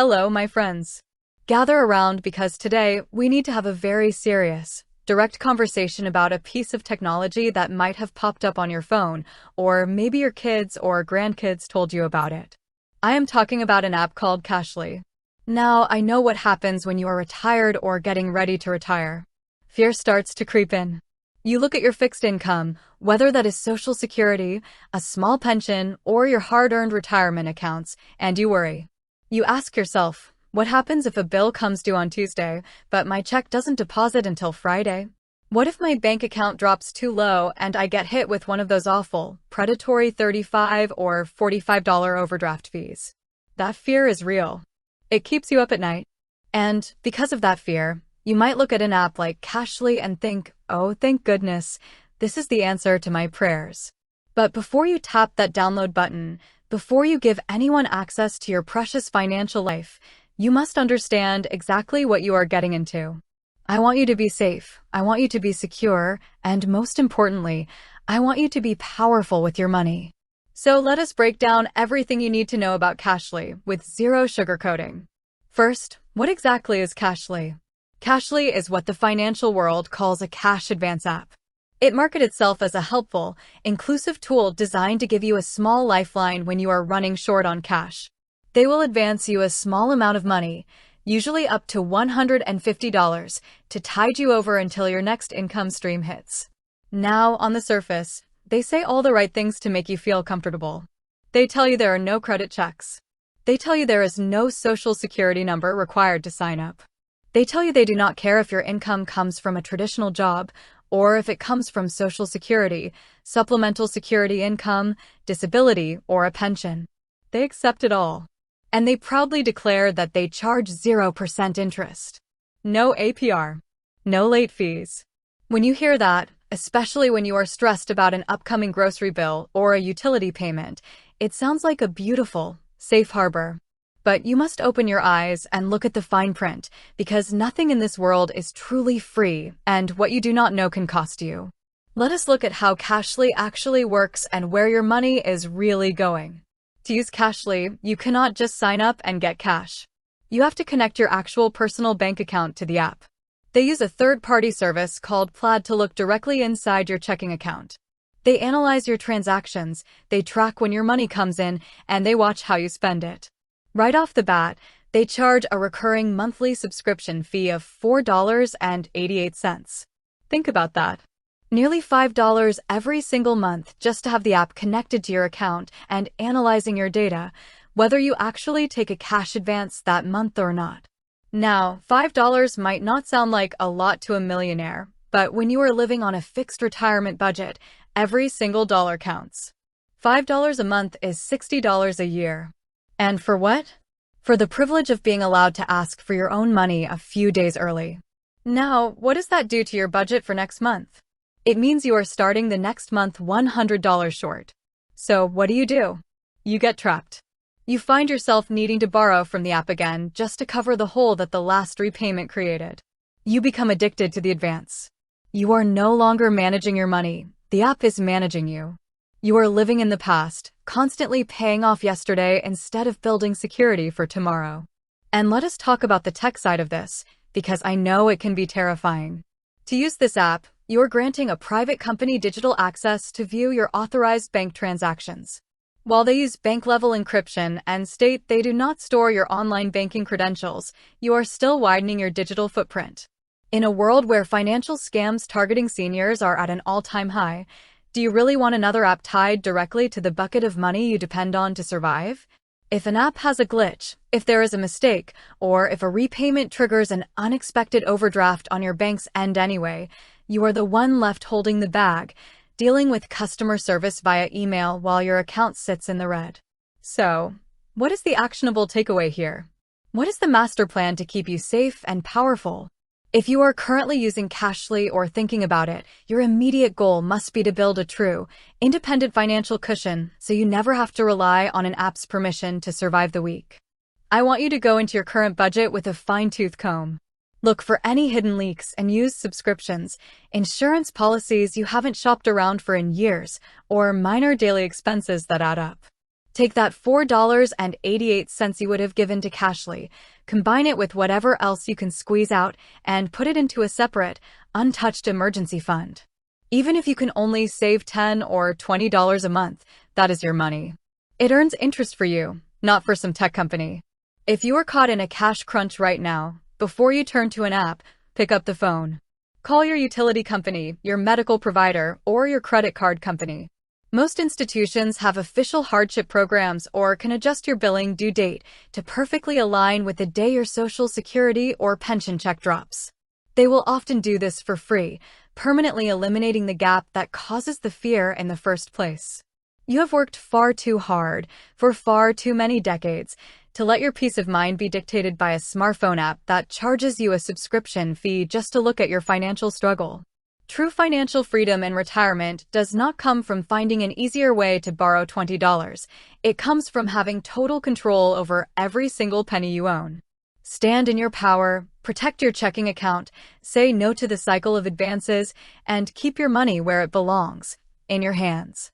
Hello, my friends. Gather around because today we need to have a very serious, direct conversation about a piece of technology that might have popped up on your phone, or maybe your kids or grandkids told you about it. I am talking about an app called Cashli. Now, I know what happens when you are retired or getting ready to retire. Fear starts to creep in. You look at your fixed income, whether that is Social Security, a small pension, or your hard-earned retirement accounts, and you worry. You ask yourself, what happens if a bill comes due on Tuesday, but my check doesn't deposit until Friday? What if my bank account drops too low and I get hit with one of those awful, predatory $35 or $45 overdraft fees? That fear is real. It keeps you up at night. And because of that fear, you might look at an app like Cashli and think, oh, thank goodness, this is the answer to my prayers. But before you tap that download button, before you give anyone access to your precious financial life, you must understand exactly what you are getting into. I want you to be safe, I want you to be secure, and most importantly, I want you to be powerful with your money. So let us break down everything you need to know about Cashli with zero sugarcoating. First, what exactly is Cashli? Cashli is what the financial world calls a cash advance app. It markets itself as a helpful, inclusive tool designed to give you a small lifeline when you are running short on cash. They will advance you a small amount of money, usually up to $150, to tide you over until your next income stream hits. Now, on the surface, they say all the right things to make you feel comfortable. They tell you there are no credit checks. They tell you there is no Social Security number required to sign up. They tell you they do not care if your income comes from a traditional job or if it comes from Social Security, supplemental security income, disability, or a pension. They accept it all. And they proudly declare that they charge 0% interest. No APR. No late fees. When you hear that, especially when you are stressed about an upcoming grocery bill or a utility payment, it sounds like a beautiful, safe harbor. But you must open your eyes and look at the fine print, because nothing in this world is truly free, and what you do not know can cost you. Let us look at how Cashli actually works and where your money is really going. To use Cashli, you cannot just sign up and get cash. You have to connect your actual personal bank account to the app. They use a third-party service called Plaid to look directly inside your checking account. They analyze your transactions, they track when your money comes in, and they watch how you spend it. Right off the bat, they charge a recurring monthly subscription fee of $4.88. Think about that. Nearly $5 every single month just to have the app connected to your account and analyzing your data, whether you actually take a cash advance that month or not. Now, $5 might not sound like a lot to a millionaire, but when you are living on a fixed retirement budget, every single dollar counts. $5 a month is $60 a year. And for what? For the privilege of being allowed to ask for your own money a few days early. Now, what does that do to your budget for next month? It means you are starting the next month $100 short. So what do? You get trapped. You find yourself needing to borrow from the app again just to cover the hole that the last repayment created. You become addicted to the advance. You are no longer managing your money. The app is managing you. You are living in the past, constantly paying off yesterday instead of building security for tomorrow. And let us talk about the tech side of this, because I know it can be terrifying. To use this app, you are granting a private company digital access to view your authorized bank transactions. While they use bank-level encryption and state they do not store your online banking credentials, you are still widening your digital footprint. In a world where financial scams targeting seniors are at an all-time high, do you really want another app tied directly to the bucket of money you depend on to survive? If an app has a glitch, if there is a mistake, or if a repayment triggers an unexpected overdraft on your bank's end anyway, you are the one left holding the bag, dealing with customer service via email while your account sits in the red. So, what is the actionable takeaway here? What is the master plan to keep you safe and powerful? If you are currently using Cashli or thinking about it, your immediate goal must be to build a true, independent financial cushion so you never have to rely on an app's permission to survive the week. I want you to go into your current budget with a fine-tooth comb. Look for any hidden leaks and use subscriptions, insurance policies you haven't shopped around for in years, or minor daily expenses that add up. Take that $4.88 you would have given to Cashli, combine it with whatever else you can squeeze out, and put it into a separate, untouched emergency fund. Even if you can only save $10 or $20 a month, that is your money. It earns interest for you, not for some tech company. If you are caught in a cash crunch right now, before you turn to an app, pick up the phone. Call your utility company, your medical provider, or your credit card company. Most institutions have official hardship programs or can adjust your billing due date to perfectly align with the day your Social Security or pension check drops. They will often do this for free, permanently eliminating the gap that causes the fear in the first place. You have worked far too hard for far too many decades to let your peace of mind be dictated by a smartphone app that charges you a subscription fee just to look at your financial struggle. True financial freedom in retirement does not come from finding an easier way to borrow $20. It comes from having total control over every single penny you own. Stand in your power, protect your checking account, say no to the cycle of advances, and keep your money where it belongs, in your hands.